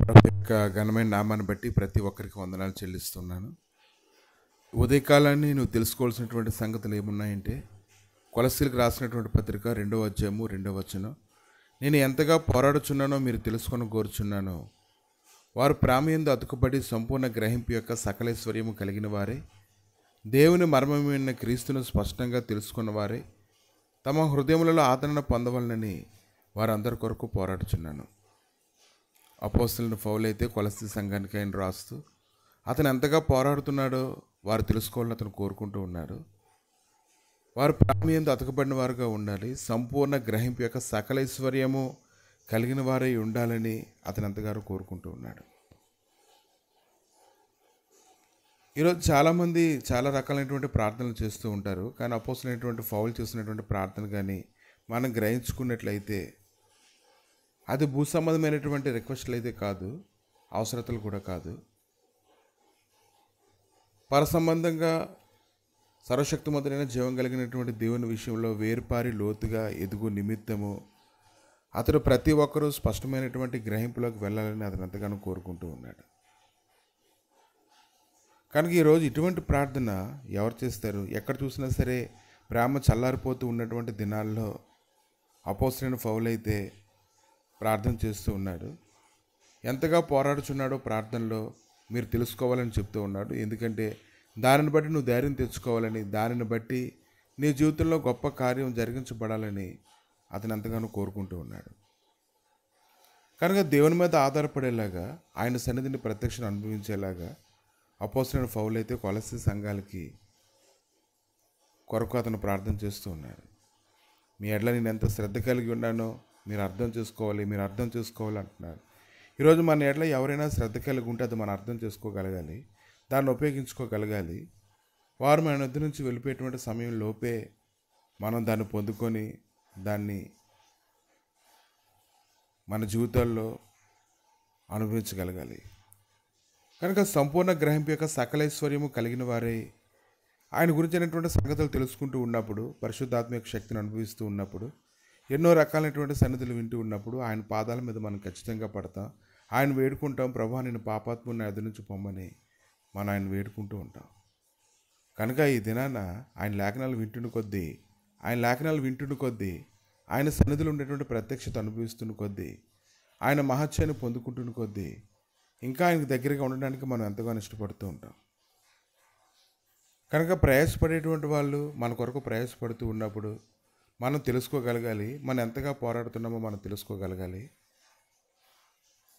ప్రభు యొక్క ఘనమైన నామాన్ని బట్టి ప్రతి ఒక్కరికి వందనాలు చెల్లిస్తున్నాను. ఉదయకాలాన్ని నువ్వు తెలుసుకోవాల్సినటువంటి సంగతులు ఏమున్నాయంటే, కొలస్సీలకు రాసినటువంటి పత్రిక 2వ అధ్యాయము 2వ వచనం, నేను ఎంతగా పోరాడుచున్నానో మీరు తెలుసుకొని కోరుచున్నాను. వారు ప్రేమయందు అతుకుబడి సంపూర్ణ గ్రహింపు యొక్క సకలైశ్వర్యము కలిగిన వారే, దేవుని మర్మమైన క్రీస్తును స్పష్టంగా తెలుసుకున్న వారే, తమ హృదయములలో ఆదరణ పొందవలనని వారందరి కొరకు పోరాడుచున్నాను. అపోస్తలుని పౌలు అయితే కొలస్సీ సంఘానికి ఆయన రాస్తూ అతను ఎంతగా పోరాడుతున్నాడో వారు తెలుసుకోవాలని అతను కోరుకుంటూ ఉన్నాడు. వారు ప్రేమయందు అతకబడిన వారుగా ఉండాలి, సంపూర్ణ గ్రహింపు యొక్క సకలైశ్వర్యము కలిగిన వారై ఉండాలని అతను ఎంతగానో కోరుకుంటూ ఉన్నాడు. ఈరోజు చాలామంది చాలా రకాలైనటువంటి ప్రార్థనలు చేస్తూ ఉంటారు. కానీ అపోస్తలునైనటువంటి పౌలు చేసినటువంటి ప్రార్థన కానీ మనం గ్రహించుకున్నట్లయితే అది భూ సంబంధమైనటువంటి రిక్వెస్ట్లు అయితే కాదు, అవసరతలు కూడా కాదు. పరసంబంధంగా సర్వశక్తిమంతుడైన జీవం కలిగినటువంటి దేవుని విషయంలో వేరుపారి లోతుగా ఎదుగు నిమిత్తము అతడు ప్రతి ఒక్కరూ స్పష్టమైనటువంటి గ్రహింపులోకి వెళ్ళాలని అతను ఎంతగానో కోరుకుంటూ ఉన్నాడు. కనుక ఈరోజు ఇటువంటి ప్రార్థన ఎవరు చేస్తారు? ఎక్కడ చూసినా సరే ప్రేమ చల్లారిపోతూ ఉన్నటువంటి దినాల్లో అపోస్తలుడైన పౌలు అయితే ప్రార్థన చేస్తూ ఉన్నాడు. ఎంతగా పోరాడుచున్నాడో ప్రార్థనలో మీరు తెలుసుకోవాలని చెప్తూ ఉన్నాడు. ఎందుకంటే దానిని బట్టి నువ్వు ధైర్యం తెచ్చుకోవాలని, దానిని బట్టి నీ జీవితంలో గొప్ప కార్యం జరిగించబడాలని అతను ఎంతగానో కోరుకుంటూ ఉన్నాడు. కనుక దేవుని మీద ఆధారపడేలాగా, ఆయన సన్నిధిని ప్రత్యక్షను అనుభవించేలాగా అపోస్తలుడైన పౌలు అయితే కొలస్సీ సంఘాలకి కొరకు అతను ప్రార్థన చేస్తూ ఉన్నాడు. మీ ఎడల నేను ఎంత శ్రద్ధ కలిగి ఉన్నానో మీరు అర్థం చేసుకోవాలి అంటున్నారు. ఈరోజు మన ఎడల ఎవరైనా శ్రద్ధ కలిగి ఉంటే అది మనం అర్థం చేసుకోగలగాలి, దాన్ని ఉపయోగించుకోగలగాలి. వారు మన వద్ద నుంచి వెళ్ళిపోయేటువంటి సమయం లోపే మనం దాన్ని పొందుకొని దాన్ని మన జీవితాల్లో అనుభవించగలగాలి. కనుక సంపూర్ణ గ్రహింపు యొక్క సకలైశ్వర్యము కలిగిన వారే ఆయన గురించినటువంటి సంగతులు తెలుసుకుంటూ ఉన్నప్పుడు, పరిశుద్ధాత్మ యొక్క శక్తిని అనుభవిస్తూ ఉన్నప్పుడు, ఎన్నో రకాలైనటువంటి సన్నిధులు వింటూ ఉన్నప్పుడు ఆయన పాదాల మీద మనం ఖచ్చితంగా పడతాం. ఆయన వేడుకుంటాం, ప్రభా నేను పాపాత్ముని ఎదురు నుంచి పొమ్మని మనం ఆయన వేడుకుంటూ ఉంటాం. కనుక ఈ దినాన ఆయన లేఖనాలు వింటున్న కొద్దీ ఆయన సన్నిధిలో ఉండేటువంటి ప్రత్యక్షత అనుభవిస్తున్న కొద్దీ, ఆయన మహత్యాన్ని పొందుకుంటున్న కొద్దీ ఇంకా ఆయనకు దగ్గరగా ఉండడానికి మనం ఎంతగానో ఇష్టపడుతూ ఉంటాం. కనుక ప్రయాసపడేటువంటి వాళ్ళు మన కొరకు ప్రయాసపడుతూ ఉన్నప్పుడు మనం తెలుసుకోగలగాలి, మనం ఎంతగా పోరాడుతున్నామో మనం తెలుసుకోగలగాలి.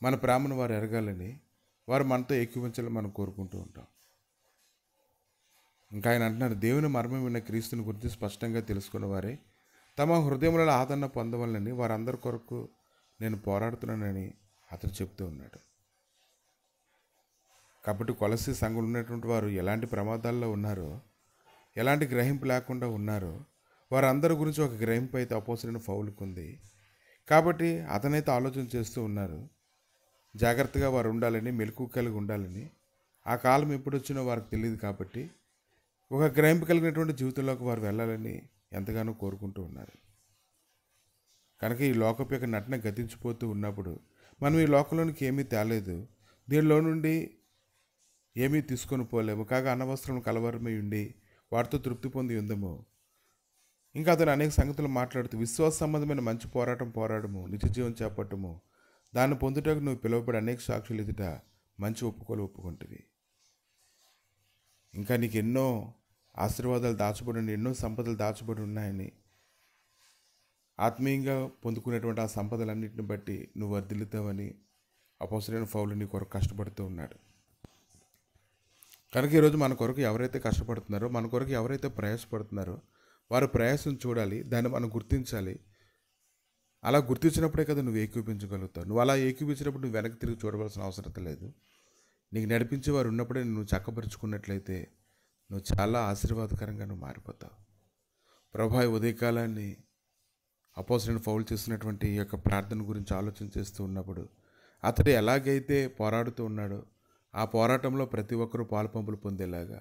మన ప్రేమను వారు ఎరగాలని, వారు మనతో ఏకీవించాలని మనం కోరుకుంటూ ఉంటాం. ఇంకా ఆయన అంటున్నారు, దేవుని మర్మం విన్న క్రీస్తుని గురించి స్పష్టంగా తెలుసుకున్న వారే తమ హృదయములలో ఆదరణ పొందవాలని వారందరి కొరకు నేను పోరాడుతున్నానని అతను చెప్తూ ఉన్నాడు. కాబట్టి కొలస్సీ సంఘంలో ఉన్నటువంటి వారు ఎలాంటి ప్రమాదాల్లో ఉన్నారో, ఎలాంటి గ్రహింపు లేకుండా ఉన్నారో, వారందరి గురించి ఒక గ్రహింపు అయితే అపోస్తలుడైన పౌలుకు ఉంది. కాబట్టి అతనైతే ఆలోచన చేస్తూ ఉన్నారు, జాగ్రత్తగా వారు ఉండాలని, మెలకువ కలిగి ఉండాలని. ఆ కాలం ఎప్పుడు వచ్చినో వారికి తెలియదు. కాబట్టి ఒక గ్రహింపు కలిగినటువంటి జీవితంలోకి వారు వెళ్ళాలని ఎంతగానో కోరుకుంటూ ఉన్నారు. కనుక ఈ లోకపు యొక్క నటన గతించిపోతూ ఉన్నప్పుడు మనం ఈ లోకంలోనికి ఏమీ తేలేదు, దీనిలో నుండి ఏమీ తీసుకొని పోలేము. కాగా అనవసరం కలవరమై ఉండి వాటితో తృప్తి పొంది ఉందము. ఇంకా అతను అనేక సంగతులు మాట్లాడుతూ, విశ్వాస సంబంధమైన మంచి పోరాడము, నిత్య జీవం చేపట్టము, దాన్ని పొందుటకు నువ్వు పిలువబడి అనేక సాక్షులు ఎదుట మంచి ఒప్పుకుంటుంది. ఇంకా నీకు ఎన్నో ఆశీర్వాదాలు దాచబడి, ఎన్నో సంపదలు దాచబడి ఉన్నాయని, ఆత్మీయంగా పొందుకునేటువంటి ఆ సంపదలన్నింటిని బట్టి నువ్వు వర్ధిల్లుతావని అపోస్తలుడైన పౌలు నీ కొరకు కష్టపడుతూ ఉన్నాడు. కనుక ఈరోజు మన కొరకు ఎవరైతే కష్టపడుతున్నారో, మన కొరకు ఎవరైతే ప్రయాసపడుతున్నారో వారు ప్రయాసం చూడాలి, దాన్ని మనం గుర్తించాలి. అలా గుర్తించినప్పుడే కదా నువ్వు ఏకీపించగలుగుతావు. నువ్వు అలా ఏకీపించినప్పుడు నువ్వు వెనక్కి తిరిగి చూడవలసిన అవసరం లేదు. నీకు నడిపించే వారు ఉన్నప్పుడే నువ్వు చక్కపరుచుకున్నట్లయితే నువ్వు చాలా ఆశీర్వాదకరంగా నువ్వు మారిపోతావు. ప్రభా ఉదయకాలాన్ని అపోస్తలుడైన పౌలు చేస్తున్నటువంటి ఈ యొక్క ప్రార్థన గురించి ఆలోచన చేస్తూ ఉన్నప్పుడు అతడు ఎలాగైతే పోరాడుతూ ఉన్నాడో ఆ పోరాటంలో ప్రతి ఒక్కరూ పాలుపంపులు పొందేలాగా,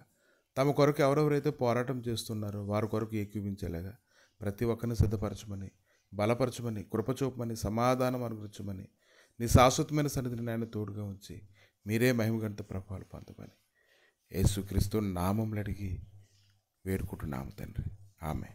తమ కొరకు ఎవరెవరైతే పోరాటం చేస్తున్నారో వారి కొరకు ఏకీవించేలాగా ప్రతి ఒక్కరిని సిద్ధపరచమని, బలపరచమని, కృపచూపమని, సమాధానం అనుగ్రహించమని నీ శాశ్వతమైన సన్నిధిని నాయన తోడుగా ఉంచి మీరే మహిమగంత ప్రభావాలు పొందమని యేసుక్రీస్తు నామములు అడిగి వేడుకుంటున్నాము తండ్రి. ఆమె